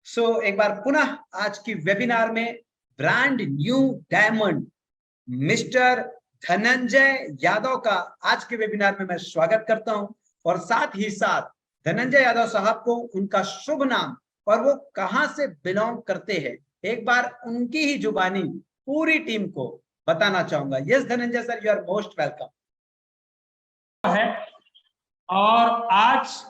एक बार पुनः आज की वेबिनार में brand new diamond mister Dhananjay Yadav का आज के वेबिनार में मैं स्वागत करता हूं और साथ ही साथ धनंजय यादव साहब को उनका शुभ नाम और वो कहां से बिलोंग करते हैं एक बार उनकी ही जुबानी पूरी टीम को बताना चाहूंगा। Yes Dhananjay sir, you are most welcome. है और आज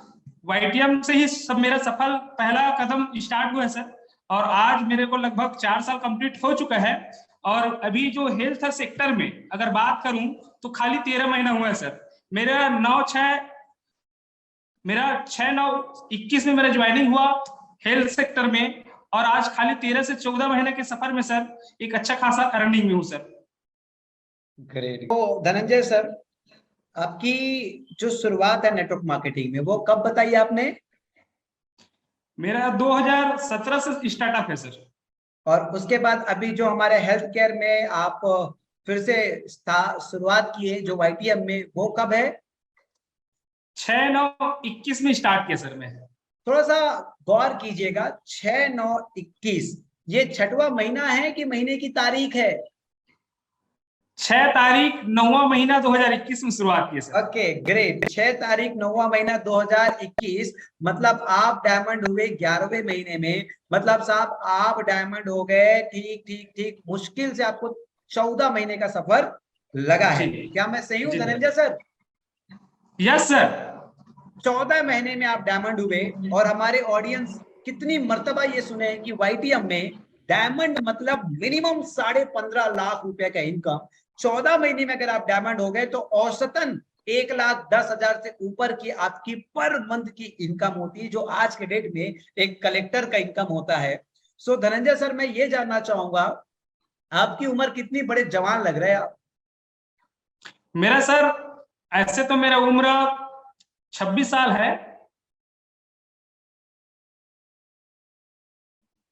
वाईटीएम से ही सब मेरा सफल पहला कदम स्टार्ट हुआ है सर, और आज मेरे को लगभग 4 साल कंप्लीट हो चुका है। और अभी जो हेल्थ सेक्टर में अगर बात करूं तो खाली 13 महीना हुआ है सर। मेरा 6/9/21 में मेरा ज्वाइनिंग हुआ हेल्थ सेक्टर में, और आज खाली 13 से 14 महीने के सफर में सर एक अच्छा खासा अर्निंग में हूँ सर। ग्रेट। तो धनंजय सर, आपकी जो शुरुआत है नेटवर्क मार्केटिंग में वो कब बताई आपने? मेरा 2017 से स्टार्टअप है सर। और उसके बाद अभी जो हमारे हेल्थ केयर में आप फिर से शुरुआत किए जो वाईटीएम में, वो कब है? 6/9/21 में स्टार्ट किया सर मैं। थोड़ा सा गौर कीजिएगा, 6/9/21 ये 6वां महीना है कि महीने की तारीख है? 6 तारीख 9वां महीना 2021 में शुरुआत की सर। Okay great. 6 तारीख 9वां महीना 2021, मतलब आप डायमंड हुए 11वें महीने में। मतलब साहब आप डायमंड हो गए ठीक मुश्किल से आपको 14 महीने का सफर लगा है। क्या मैं सही हूँ धनंजय सर? Yes sir. 14 महीने में आप डायमंड हुए और हमारे ऑडियंस कितनी मर्तबा ये सुने कि वाईटीएम में डायमंड मतलब मिनिमम 15.5 लाख रुपए का इनकम। 14 महीने में अगर आप डायमंड हो गए तो औसतन 1,10,000 से ऊपर की आपकी पर मंथ की इनकम होती है, जो आज के डेट में एक कलेक्टर का इनकम होता है। सो धनंजय सर, मैं ये जानना चाहूंगा आपकी उम्र कितनी? बड़े जवान लग रहे हैं आप। मेरा सर ऐसे तो मेरा उम्र 26 साल है।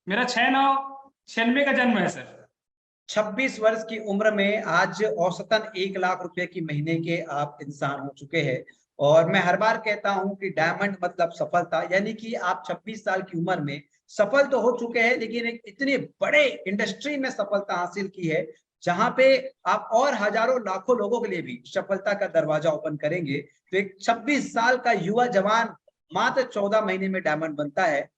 मेरा 6/9/96 का जन्म है सर। 26 वर्ष की उम्र में आज औसतन 1 लाख रुपए की महीने के आप इंसान हो चुके हैं। और मैं हर बार कहता हूं कि डायमंड मतलब सफलता, यानी कि आप 26 साल की उम्र में सफल तो हो चुके हैं, लेकिन एक इतने बड़े इंडस्ट्री में सफलता हासिल की है जहां पे आप और हजारों लाखों लोगों के लिए भी सफलता का दरवाजा ओपन करेंगे। तो एक 26 साल का युवा जवान मात्र 14 महीने में डायमंड बनता है।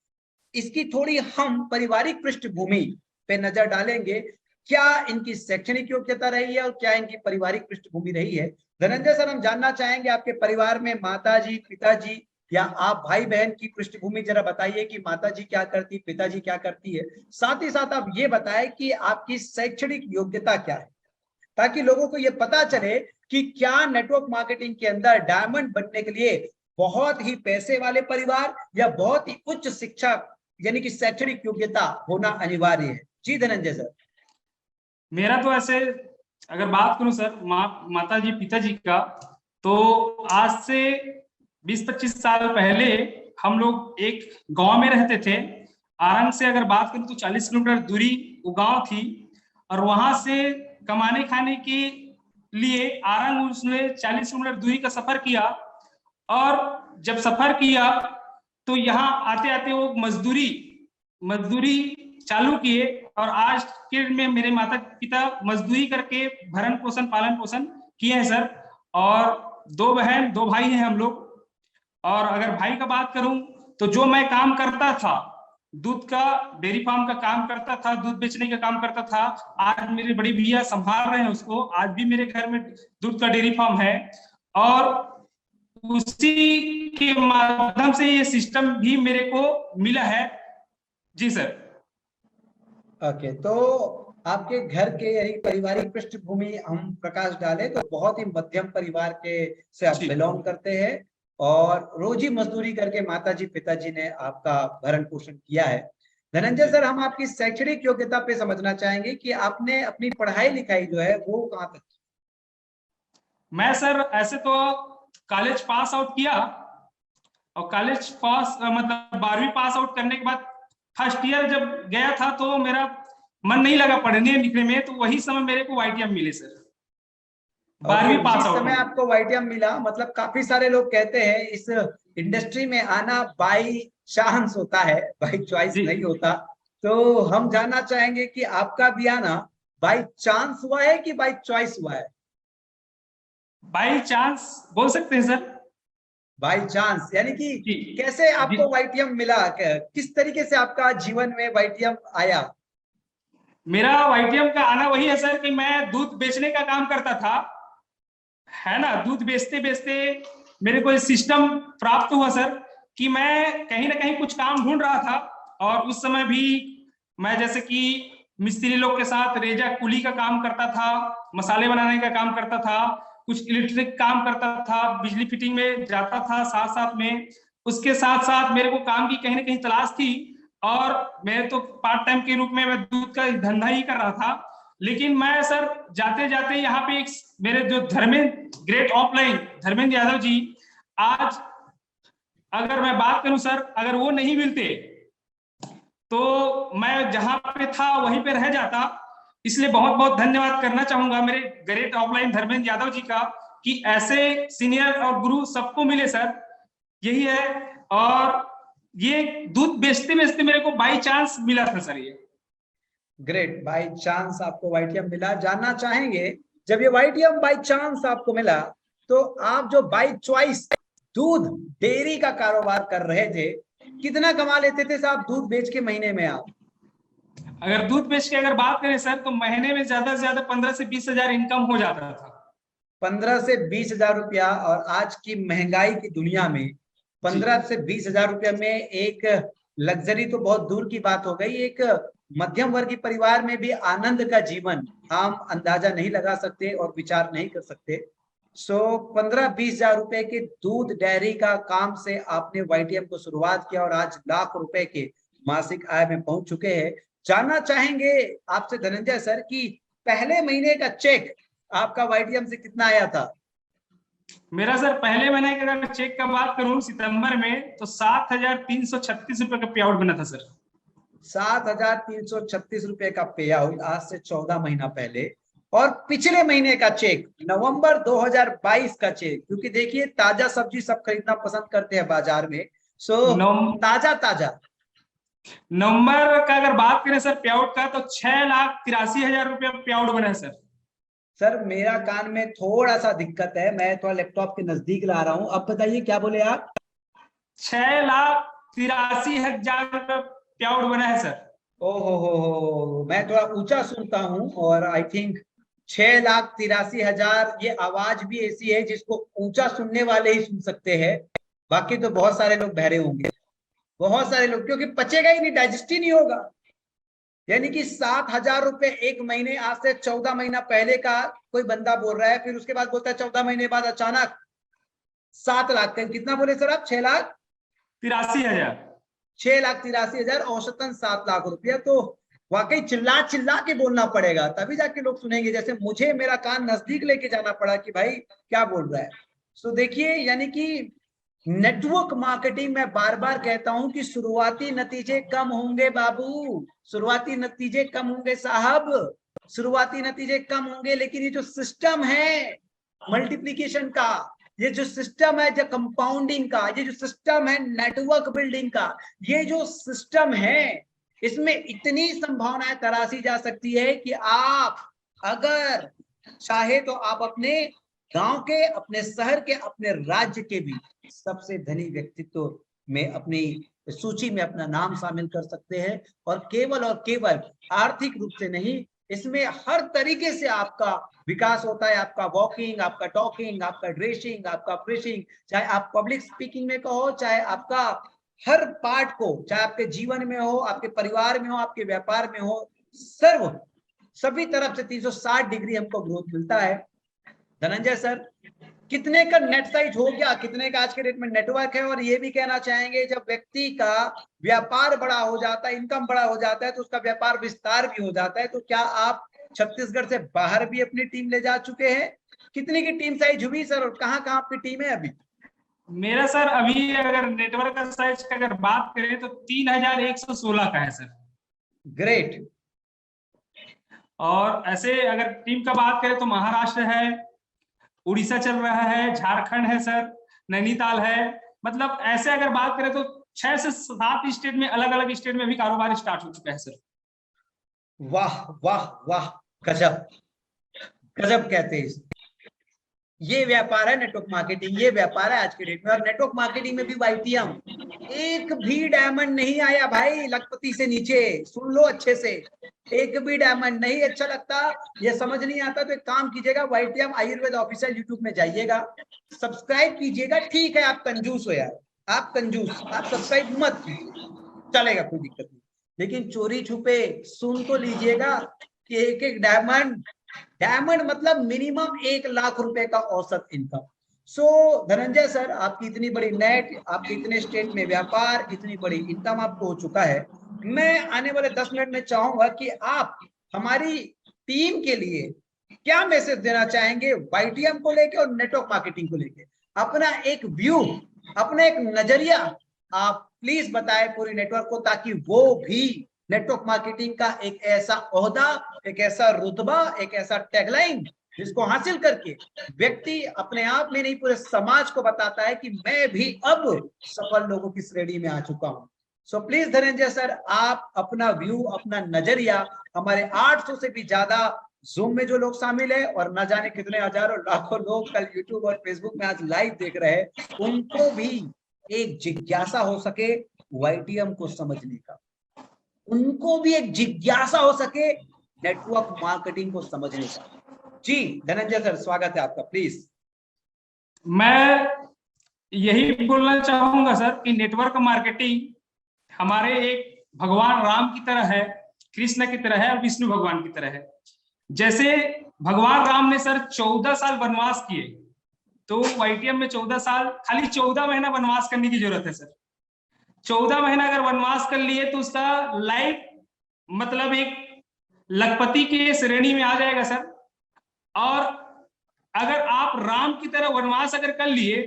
इसकी थोड़ी हम पारिवारिक पृष्ठभूमि पे नजर डालेंगे, क्या इनकी शैक्षणिक योग्यता रही है और क्या इनकी पारिवारिक पृष्ठभूमि रही है। धनंजय सर, हम जानना चाहेंगे आपके परिवार में माताजी, पिताजी या आप भाई बहन की पृष्ठभूमि जरा बताइए कि माताजी क्या करती, पिताजी क्या करती है। साथ ही साथ आप ये बताएं कि आपकी शैक्षणिक योग्यता क्या है, ताकि लोगों को ये पता चले कि क्या नेटवर्क मार्केटिंग के अंदर डायमंड बनने के लिए बहुत ही पैसे वाले परिवार या बहुत ही उच्च शिक्षा यानी कि शैक्षणिक योग्यता होना अनिवार्य है। जी धनंजय सर। मेरा तो ऐसे अगर बात करूं सर माताजी पिताजी का, तो आज से 20-25 साल पहले हम लोग एक गांव में रहते थे। आरंग से अगर बात करूं तो 40 किलोमीटर दूरी वो गांव थी, और वहां से कमाने खाने के लिए आरंग उसने 40 किलोमीटर दूरी का सफर किया। और जब सफर किया तो यहाँ आते आते वो मजदूरी चालू किए, और आज के में मेरे माता पिता मजदूरी करके भरण पोषण पालन पोषण किए हैं सर। और 2 बहन 2 भाई हैं हम लोग। और अगर भाई का बात करूं तो जो मैं काम करता था, दूध का डेयरी फार्म का काम करता था, दूध बेचने का काम करता था, आज मेरे बड़े भैया संभाल रहे हैं उसको। आज भी मेरे घर में दूध का डेयरी फार्म है, और उसी के माध्यम से ये सिस्टम भी मेरे को मिला है। जी सर। ओके, तो आपके घर के यानी पारिवारिक पृष्ठभूमि हम प्रकाश डालें तो बहुत ही मध्यम परिवार के से आप बिलोंग करते हैं, और रोजी मजदूरी करके माताजी पिताजी ने आपका भरण पोषण किया है। धनंजय सर, हम आपकी शैक्षणिक योग्यता पे समझना चाहेंगे कि आपने अपनी पढ़ाई लिखाई जो है वो कहाँ तक? मैं सर ऐसे तो कॉलेज पास आउट किया, और कॉलेज पास मतलब 12वीं पास आउट करने के बाद फर्स्ट ईयर जब गया था तो मेरा मन नहीं लगा पढ़ने लिखने में, तो वही समय मेरे को वाईटीएम मिले सर। 12वीं पास आउट समय आपको वाईटीएम मिला, मतलब काफी सारे लोग कहते हैं इस इंडस्ट्री में आना बाई चांस होता है, बाई चॉइस जी। नहीं होता। तो हम जानना चाहेंगे कि आपका भी आना बाई चांस हुआ है कि बाई चॉइस हुआ है? बाई चांस बोल सकते हैं सर। बाई चांस यानी कि जी। कैसे जी, आपको वाईटीएम मिला, किस तरीके से आपका जीवन में वाईटीएम आया? मेरा वाईटीएम का आना वही है सर कि मैं दूध बेचने का काम करता था, है ना। दूध बेचते बेचते मेरे को सिस्टम प्राप्त हुआ सर कि मैं कहीं ना कहीं कुछ काम ढूंढ रहा था। और उस समय भी मैं जैसे कि मिस्त्री लोग के साथ रेजा कुली का काम करता था, मसाले बनाने का काम करता था, कुछ इलेक्ट्रिक काम करता था, बिजली फिटिंग में जाता था साथ साथ में। उसके साथ साथ मेरे को काम की कहीं ना कहीं तलाश थी, और मैं तो पार्ट टाइम के रूप में मैं दूध का धंधा ही कर रहा था। लेकिन मैं सर जाते जाते यहाँ पे एक मेरे जो धर्मेंद्र ग्रेट ऑफलाइन धर्मेंद्र यादव जी, आज अगर मैं बात करूं सर, अगर वो नहीं मिलते तो मैं जहां पे था वहीं पे रह जाता। इसलिए बहुत बहुत धन्यवाद करना चाहूंगा मेरे ग्रेट ऑफलाइन धर्मेंद्र यादव जी का, कि ऐसे सीनियर और गुरु सबको मिले सर, यही है। और ये दूध बेचते बेचते मेरे को बाई चांस मिला था सर ये। ग्रेट, बाई चांस आपको वाईटीएम मिला। जानना चाहेंगे जब ये वाईटीएम बाई चांस आपको मिला, तो आप जो बाई चॉइस दूध डेयरी का कारोबार कर रहे थे, कितना कमा लेते थे साहब दूध बेच के महीने में आप? अगर दूध बेच के अगर बात करें सर, तो महीने में ज्यादा से ज्यादा 15 से 20 हजार इनकम हो जाता था। 15 से 20 हजार रुपया, और आज की महंगाई की दुनिया में जी। 15 से 20 हजार रुपया में एक लग्जरी तो बहुत दूर की बात हो गई, एक मध्यम वर्गीय परिवार में भी आनंद का जीवन आम अंदाजा नहीं लगा सकते और विचार नहीं कर सकते। सो 15-20 हजार रुपए के दूध डेयरी का काम से आपने वाईटीएम को शुरुआत किया और आज लाख रुपए के मासिक आय में पहुंच चुके हैं। जानना चाहेंगे आपसे धनंजय सर कि पहले महीने का चेक आपका वाईटीएम से कितना आया था? मेरा सर पहले महीने का अगर चेक का बात करूं सितंबर में, तो 7,336 रुपए का पे आउट बना था सर। 7,336 रुपए का पे आउट आज से 14 महीना पहले। और पिछले महीने का चेक नवंबर 2022 का चेक, क्योंकि देखिए ताजा सब्जी सब खरीदना पसंद करते हैं बाजार में, सो ताजा ताजा नवंबर का अगर बात करें सर पे आउट का, तो 6,83,000 रुपया पे आउट बना है सर। सर मेरा कान में थोड़ा सा दिक्कत है, मैं थोड़ा लैपटॉप के नजदीक ला रहा हूं। अब बताइए क्या बोले आप? 6,83,000 रुपया पे आउट बना है सर। ओहो, मैं थोड़ा ऊंचा सुनता हूं और आई थिंक 6,83,000, ये आवाज भी ऐसी है जिसको ऊंचा सुनने वाले ही सुन सकते हैं, बाकी तो बहुत सारे लोग बहरे होंगे, बहुत सारे लोग, क्योंकि पचेगा ही नहीं, डाइजेस्ट ही नहीं होगा। यानी कि 7,000 रुपए एक महीने, आज से 14 महीना पहले का कोई बंदा बोल रहा है, फिर उसके बाद बोलता है 14 महीने बाद अचानक 7 लाख का, कितना बोले सर आप? 6,83,000। 83,000। 6,83,000 औसतन 7 लाख रुपया। तो वाकई चिल्ला चिल्ला के बोलना पड़ेगा, तभी जाके लोग सुनेंगे। जैसे मुझे मेरा कान नजदीक लेके जाना पड़ा कि भाई क्या बोल रहा है। तो देखिए, यानी कि नेटवर्क मार्केटिंग में बार बार कहता हूं कि शुरुआती नतीजे कम होंगे बाबू, शुरुआती नतीजे कम होंगे साहब, शुरुआती नतीजे कम होंगे, लेकिन ये जो सिस्टम है मल्टीप्लीकेशन का, ये जो सिस्टम है जो कंपाउंडिंग का, ये जो सिस्टम है नेटवर्क बिल्डिंग का, ये जो सिस्टम है, इसमें इतनी संभावनाएं तराशी जा सकती है कि आप अगर चाहे तो आप अपने गांव के, अपने शहर के, अपने राज्य के भी सबसे धनी व्यक्तित्व में अपनी सूची में अपना नाम शामिल कर सकते हैं। और केवल आर्थिक रूप से नहीं, इसमें हर तरीके से आपका विकास होता है। आपका वॉकिंग, आपका टॉकिंग, आपका ड्रेसिंग, आपका प्रेसिंग, चाहे आप पब्लिक स्पीकिंग में कहो, चाहे आपका हर पार्ट को, चाहे आपके जीवन में हो, आपके परिवार में हो, आपके व्यापार में हो, सभी तरफ से 360 डिग्री हमको ग्रोथ मिलता है। धनंजय सर, कितने का नेट साइज हो गया, कितने का आज के डेट में नेटवर्क है? और ये भी कहना चाहेंगे, जब व्यक्ति का व्यापार बड़ा हो जाता है, इनकम बड़ा हो जाता है, तो उसका व्यापार विस्तार भी हो जाता है। तो क्या आप छत्तीसगढ़ से बाहर भी अपनी टीम ले जा चुके हैं? कितने की टीम साइज हुई सर, और कहाँ कहाँ आपकी टीम है अभी? मेरा सर अभी अगर नेटवर्क का साइज का अगर बात करें, तो 3,116 का है सर। ग्रेट। और ऐसे अगर टीम का बात करें, तो महाराष्ट्र है, उड़ीसा चल रहा है, झारखंड है सर, नैनीताल है, मतलब ऐसे अगर बात करें तो 6 से 7 स्टेट में, अलग अलग स्टेट में भी कारोबार स्टार्ट हो चुका है सर। वाह वाह वाह, गजब, गजब कहते हैं इसे। ये व्यापार है नेटवर्क मार्केटिंग, ये व्यापार है आज के डेट में। और नेटवर्क मार्केटिंग में भी वाईटीएम, एक भी डायमंड नहीं आया भाई लखपति से नीचे, सुन लो अच्छे से, एक भी डायमंड नहीं। अच्छा लगता, ये समझ नहीं आता तो एक काम कीजिएगा, वाईटीएम आयुर्वेद ऑफिशियल यूट्यूब में जाइएगा, सब्सक्राइब कीजिएगा। ठीक है आप कंजूस हो यार, आप कंजूस, आप सब्सक्राइब मत कीजिए, चलेगा, कोई दिक्कत नहीं, लेकिन चोरी छुपे सुन तो लीजिएगा कि एक एक डायमंड, डायमंड मतलब मिनिमम 1 लाख रुपए का औसत इनकम। सो धनंजय सर, आपकी इतनी बड़ी नेट, आपके इतने स्टेट में व्यापार, इतनी बड़ी इनकम आपको हो चुका है। मैं आने वाले 10 मिनट में चाहूंगा कि आप हमारी टीम के लिए क्या मैसेज देना चाहेंगे वाईटीएम को लेके और नेटवर्क मार्केटिंग को लेके, अपना एक व्यू, अपना एक नजरिया आप प्लीज बताएं पूरी नेटवर्क को, ताकि वो भी नेटवर्क मार्केटिंग का एक ऐसा ओहदा, एक ऐसा रुतबा, एक ऐसा टैगलाइन जिसको हासिल करके व्यक्ति अपने आप में नहीं पूरे समाज को बताता है कि मैं भी अब सफल लोगों की श्रेणी में आ चुका हूं। सो प्लीज धनंजय सर, आप अपना व्यू, अपना नजरिया, हमारे 800 से भी ज्यादा जूम में जो लोग शामिल है और न जाने कितने हजारों लाखों लोग कल यूट्यूब और फेसबुक में आज लाइव देख रहे हैं, उनको भी एक जिज्ञासा हो सके वाईटीएम को समझने का, उनको भी एक जिज्ञासा हो सके नेटवर्क मार्केटिंग को समझने का। जी धनंजय सर, स्वागत है आपका, प्लीज। मैं यही बोलना चाहूंगा सर कि नेटवर्क मार्केटिंग हमारे एक भगवान राम की तरह है, कृष्ण की तरह है और विष्णु भगवान की तरह है। जैसे भगवान राम ने सर 14 साल वनवास किए, तो वाईटीएम में 14 साल, खाली 14 महीना वनवास करने की जरूरत है सर। 14 महीना अगर वनवास कर लिए तो उसका लाइफ मतलब एक लखपति की श्रेणी में आ जाएगा सर। और अगर आप राम की तरह वनवास अगर कर लिए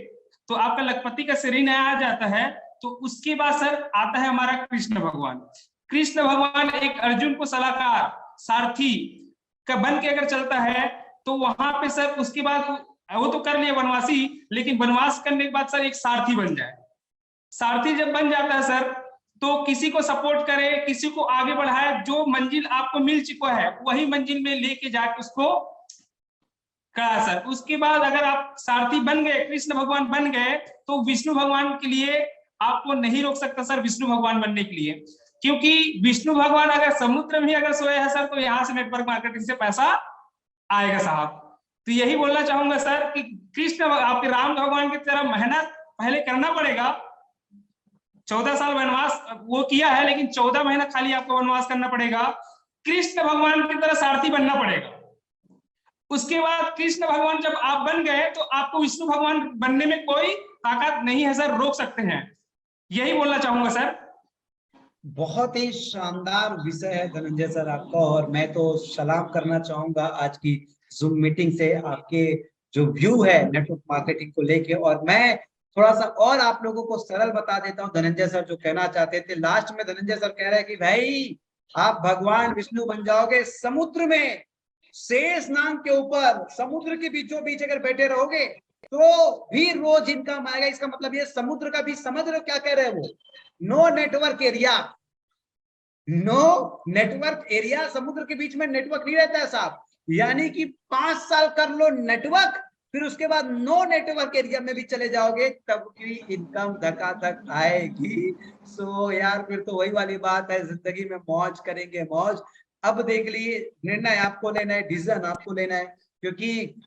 तो आपका लखपति का श्रेणी में आ जाता है। तो उसके बाद सर आता है हमारा कृष्ण भगवान। कृष्ण भगवान एक अर्जुन को सलाहकार, सारथी का बन के अगर चलता है तो वहां पे सर उसके बाद वो तो कर लिए वनवासी, लेकिन वनवास करने के बाद सर एक सारथी बन जाए। सारथी जब बन जाता है सर तो किसी को सपोर्ट करे, किसी को आगे बढ़ाए, जो मंजिल आपको मिल चुका है वही मंजिल में लेके जाके उसको कहा सर। उसके बाद अगर आप सारथी बन गए, कृष्ण भगवान बन गए, तो विष्णु भगवान के लिए आपको नहीं रोक सकता सर विष्णु भगवान बनने के लिए, क्योंकि विष्णु भगवान अगर समुद्र में अगर सोए हैं सर तो यहाँ से नेटवर्क मार्केटिंग से पैसा आएगा साहब। तो यही बोलना चाहूंगा सर कि कृष्ण आपके राम भगवान की तरह मेहनत पहले करना पड़ेगा। 14 साल वनवास वो किया है, लेकिन 14 महीना खाली आपको वनवास करना पड़ेगा। कृष्ण भगवान की तरह सारथी बनना पड़ेगा। उसके बाद कृष्ण भगवान जब आप बन गए तो आपको विष्णु भगवान बनने में कोई ताकत नहीं है सर, रोक सकते हैं। यही बोलना चाहूंगा सर। बहुत ही शानदार विषय है धनंजय सर आपका, और मैं तो सलाम करना चाहूंगा आज की जूम मीटिंग से आपके जो व्यू है नेटवर्क मार्केटिंग को लेके। और मैं थोड़ा सा और आप लोगों को सरल बता देता हूँ धनंजय सर जो कहना चाहते थे लास्ट में। धनंजय सर कह रहे हैं कि भाई आप भगवान विष्णु बन जाओगे, समुद्र में शेष नाग के ऊपर समुद्र के बीचों बीच अगर बैठे रहोगे तो भी रोज इनकम आएगा। इसका मतलब ये समुद्र का भी, समझ रहे हो क्या कह रहे हैं वो, no network area, no network area, समुद्र के बीच में नेटवर्क नहीं रहता है साहब। यानी कि 5 साल कर लो नेटवर्क, फिर उसके बाद नो नेटवर्क एरिया में भी चले जाओगे तब की इनकम धकाधक आएगी। सो यार फिर तो वही वाली बात है, जिंदगी में मौज करेंगे मौज। अब देख लिए, निर्णय आपको लेना है, डिसीजन आपको लेना है, क्योंकि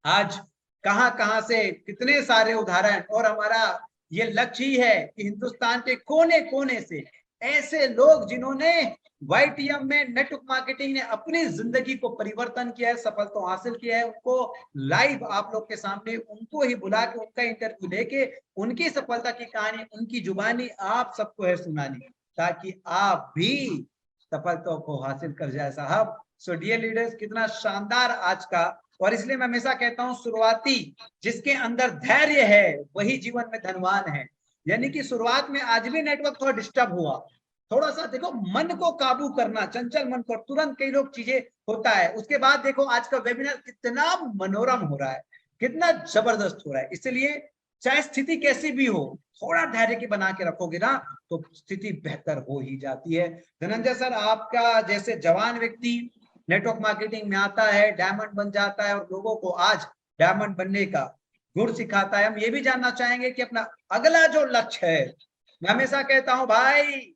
आज कहां से कितने सारे उदाहरण, और हमारा ये लक्ष्य ही है कि हिंदुस्तान के कोने कोने से ऐसे लोग जिन्होंने वाईटीएम में नेटवर्क मार्केटिंग ने अपनी जिंदगी को परिवर्तन किया है, सफलता हासिल किया है, उनको लाइव आप लोग के सामने उनको ही बुला के उनका इंटरव्यू लेके उनकी सफलता की कहानी उनकी जुबानी आप सबको है सुनानी, ताकि आप भी सफलता को हासिल कर जाए साहब। सो डियर लीडर्स, कितना शानदार आज का, और इसलिए मैं हमेशा कहता हूं शुरुआती जिसके अंदर धैर्य है वही जीवन में धनवान है। यानी कि शुरुआत में आज भी नेटवर्क थोड़ा डिस्टर्ब हुआ, थोड़ा सा देखो मन को काबू करना, चंचल मन को, तुरंत कई लोग चीजें होता है। उसके बाद देखो आज का वेबिनार कितना मनोरम हो रहा है, कितना जबरदस्त हो रहा है। इसलिए चाहे स्थिति कैसी भी हो, थोड़ा धैर्य की बना के रखोगे ना तो स्थिति बेहतर हो ही जाती है। धनंजय सर, आपका जैसे जवान व्यक्ति नेटवर्क मार्केटिंग में आता है, डायमंड बन जाता है और लोगों को आज डायमंड बनने का गुण सिखाता है, हम ये भी जानना चाहेंगे कि अपना अगला जो लक्ष्य है, मैं हमेशा कहता हूं भाई,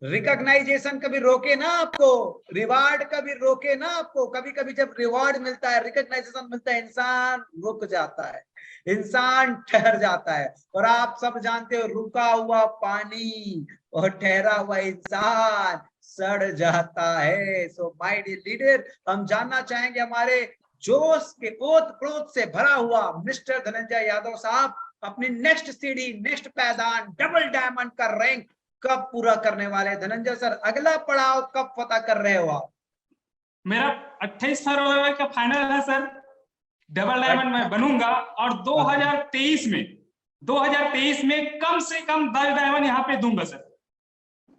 रिकॉग्नाइजेशन कभी रोके ना आपको, रिवार्ड कभी रोके ना आपको। कभी कभी जब रिवार्ड मिलता है, रिकॉग्नाइजेशन मिलता है, इंसान रुक जाता है, इंसान ठहर जाता है। और आप सब जानते हो, रुका हुआ पानी और ठहरा हुआ इंसान सड़ जाता है। सो माय डियर लीडर, हम जानना चाहेंगे हमारे जोश के ओत प्रोत से भरा हुआ मिस्टर धनंजय यादव साहब, अपनी नेक्स्ट सीढ़ी, नेक्स्ट पैदान, डबल डायमंड का रैंक कब पूरा करने वाले? धनंजय सर, अगला पड़ाव कब पता कर रहे हो आप? मेरा 28 फरवरी का फाइनल है सर, डबल डायमंड मैं बनूंगा। और 2023 में कम से कम 10 डायमंड यहाँ पे दूंगा सर।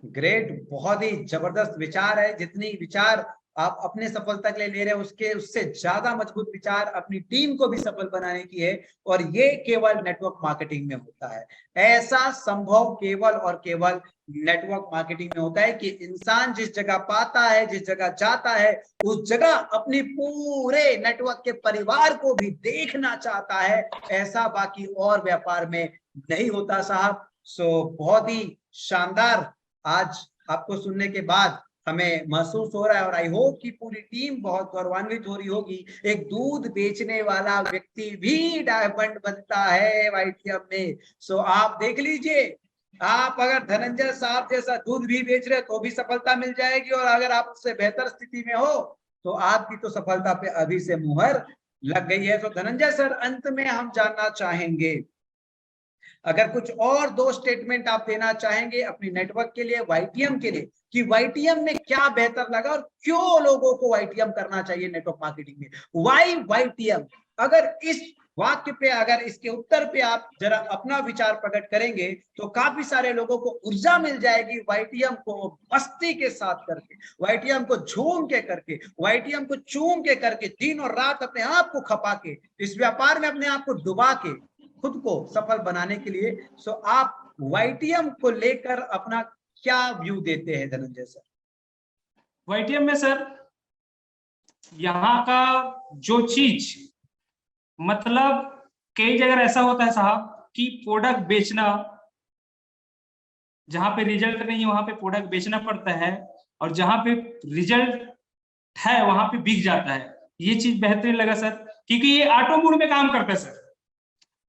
ग्रेट, बहुत ही जबरदस्त विचार है। जितनी विचार आप अपने सफलता के लिए ले रहे हैं, उससे ज्यादा मजबूत विचार अपनी टीम को भी सफल बनाने की है, और ये केवल नेटवर्क मार्केटिंग में होता है। ऐसा संभव केवल और केवल नेटवर्क मार्केटिंग में होता है कि इंसान जिस जगह पाता है, जिस जगह जाता है, उस जगह अपनी पूरे नेटवर्क के परिवार को भी देखना चाहता है। ऐसा बाकी और व्यापार में नहीं होता साहब। सो बहुत ही शानदार आज आपको सुनने के बाद हमें महसूस हो रहा है, और आई होप कि पूरी टीम बहुत गौरवान्वित हो रही होगी। एक दूध बेचने वाला व्यक्ति भी डायमंड बनता है वाईटीएम में। सो आप देख लीजिए, आप अगर धनंजय साहब जैसा दूध भी बेच रहे तो भी सफलता मिल जाएगी, और अगर आप उससे बेहतर स्थिति में हो तो आपकी तो सफलता पे अभी से मुहर लग गई है। तो धनंजय सर, अंत में हम जानना चाहेंगे, अगर कुछ और 2 स्टेटमेंट आप देना चाहेंगे अपनी नेटवर्क के लिए, वाईटीएम के लिए, कि वाईटीएम में क्या बेहतर लगा और क्यों लोगों को वाईटीएम करना चाहिए नेटवर्क मार्केटिंग में, व्हाई वाईटीएम? अगर इस वाक्य पे, अगर इसके उत्तर पे आप जरा अपना विचार प्रकट करेंगे तो काफी सारे लोगों को ऊर्जा मिल जाएगी वाईटीएम को मस्ती के साथ करके, वाईटीएम को झूम के करके, वाईटीएम को चूम के करके, दिन और रात अपने आप को खपा के, इस व्यापार में अपने आप को डुबा के खुद को सफल बनाने के लिए। सो आप वाईटीएम को लेकर अपना क्या व्यू देते हैं धनंजय सर? वाईटीएम में सर, यहाँ का जो चीज, मतलब कई जगह ऐसा होता है साहब कि प्रोडक्ट बेचना, जहां पे रिजल्ट नहीं है वहां पे प्रोडक्ट बेचना पड़ता है, और जहां पे रिजल्ट है वहां पे बिक जाता है। ये चीज बेहतरीन लगा सर, क्योंकि ये ऑटो मोड में काम करता है सर,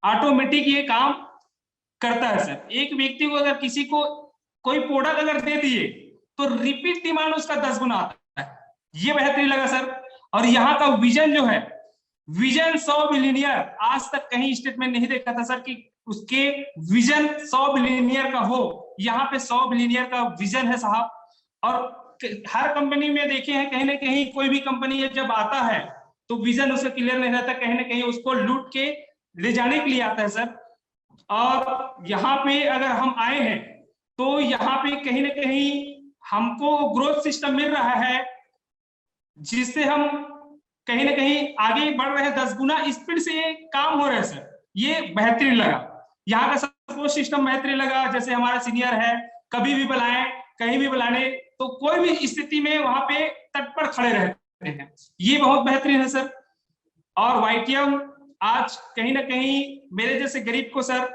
ऑटोमेटिक ये काम करता है सर। एक व्यक्ति को अगर किसी को कोई प्रोडक्ट अगर दे दिए तो रिपीट डिमांड उसका 10 गुना आता है। ये बेहतरीन लगा सर। और यहाँ का विजन जो है, विजन 100 बिलियनियर, आज तक कहीं स्टेटमेंट नहीं देखा था सर कि उसके विजन 100 बिलियनियर का हो। यहाँ पे 100 बिलियनियर का विजन है साहब। और हर कंपनी में देखे हैं, कहीं ना कहीं कोई भी कंपनी जब आता है तो विजन उसका क्लियर नहीं रहता, कहीं ना कहीं उसको लूट के ले जाने के लिए आता है सर। और यहाँ पे अगर हम आए हैं तो यहाँ पे कहीं ना कहीं हमको ग्रोथ सिस्टम मिल रहा है, जिससे हम कहीं ना कहीं आगे बढ़ रहे हैं, 10 गुना स्पीड से ये काम हो रहा है सर। ये बेहतरीन लगा। यहाँ का सपोर्ट सिस्टम बेहतरीन लगा। जैसे हमारा सीनियर है, कभी भी बुलाएं, कहीं भी बुलाने, तो कोई भी स्थिति में वहां पे तत्पर खड़े रहते हैं। ये बहुत बेहतरीन है सर। और वाईटीएम आज कहीं ना कहीं मेरे जैसे गरीब को सर,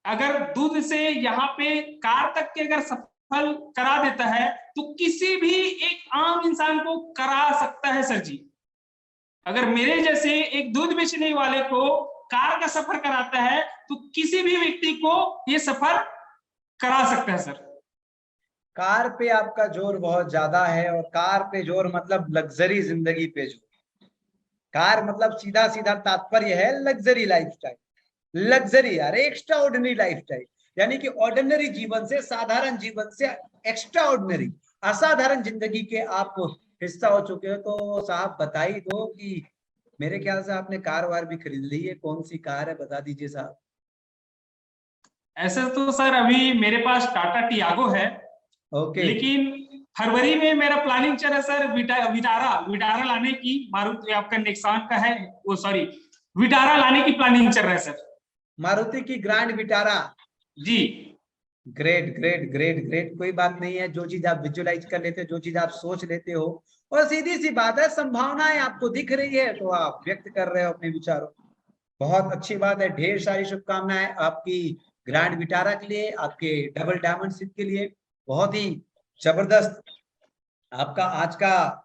अगर दूध से यहाँ पे कार तक के अगर सफल करा देता है तो किसी भी एक आम इंसान को करा सकता है सर जी। अगर मेरे जैसे एक दूध बेचने वाले को कार का सफर कराता है तो किसी भी व्यक्ति को ये सफर करा सकता है सर। कार पे आपका जोर बहुत ज्यादा है, और कार पे जोर मतलब लग्जरी जिंदगी पे जोर। कार मतलब सीधा सीधा तात्पर्य है लग्जरी लाइफस्टाइल, लग्जरी यार, एक्स्ट्रा ऑर्डिनरी लाइफस्टाइल, यानी कि ऑर्डिनरी जीवन से, साधारण जीवन से एक्स्ट्रा ऑर्डिनरी, असाधारण जिंदगी के आप हिस्सा हो चुके हो। तो साहब बता ही दो कि मेरे ख्याल से आपने कार वार भी खरीद ली है, कौन सी कार है बता दीजिए साहब। ऐसे तो सर अभी मेरे पास टाटा टियागो है। ओके। लेकिन फरवरी में मेरा प्लानिंग चल रहा है सर विटारा लाने की। मारुति आपका नेक्सॉन का है, वो सॉरी विटारा लाने की प्लानिंग चल रहा है सर। मारुति की ग्रैंड विटारा। जी। Great great great great. कोई बात नहीं है, जो चीज आप विजुअलाइज कर लेते हो, जो चीज आप सोच लेते हो, और सीधी सी बात है, संभावनाएं आपको दिख रही है तो आप व्यक्त कर रहे हो अपने विचारों। बहुत अच्छी बात है, ढेर सारी शुभकामनाएं आपकी ग्रैंड विटारा के लिए, आपके डबल डायमंड शिप के लिए। बहुत ही जबरदस्त आपका आज का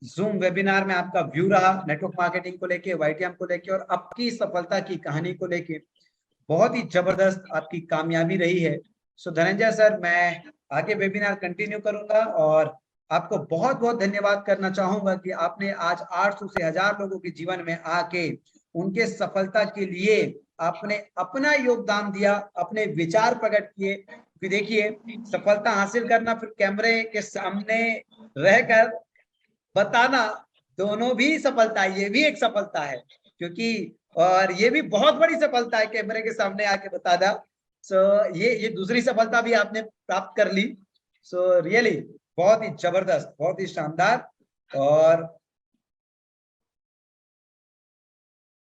जूम वेबिनार में आपका व्यू रहा, नेटवर्क मार्केटिंग को लेके, वाईटीएम को लेके, और आपकी सफलता की कहानी को लेके। बहुत ही जबरदस्त आपकी कामयाबी रही है। सो धनंजय सर, मैं आगे वेबिनार कंटिन्यू करूंगा और आपको बहुत बहुत धन्यवाद करना चाहूंगा कि आपने आज 800 से 1000 लोगों के जीवन में आके उनके सफलता के लिए आपने अपना योगदान दिया, अपने विचार प्रकट किए। कि देखिए, सफलता हासिल करना फिर कैमरे के सामने रहकर बताना, दोनों भी सफलता है, ये भी एक सफलता है, क्योंकि और ये भी बहुत बड़ी सफलता है कैमरे के सामने आके बताना। सो ये दूसरी सफलता भी आपने प्राप्त कर ली। सो रियली बहुत ही जबरदस्त, बहुत ही शानदार। और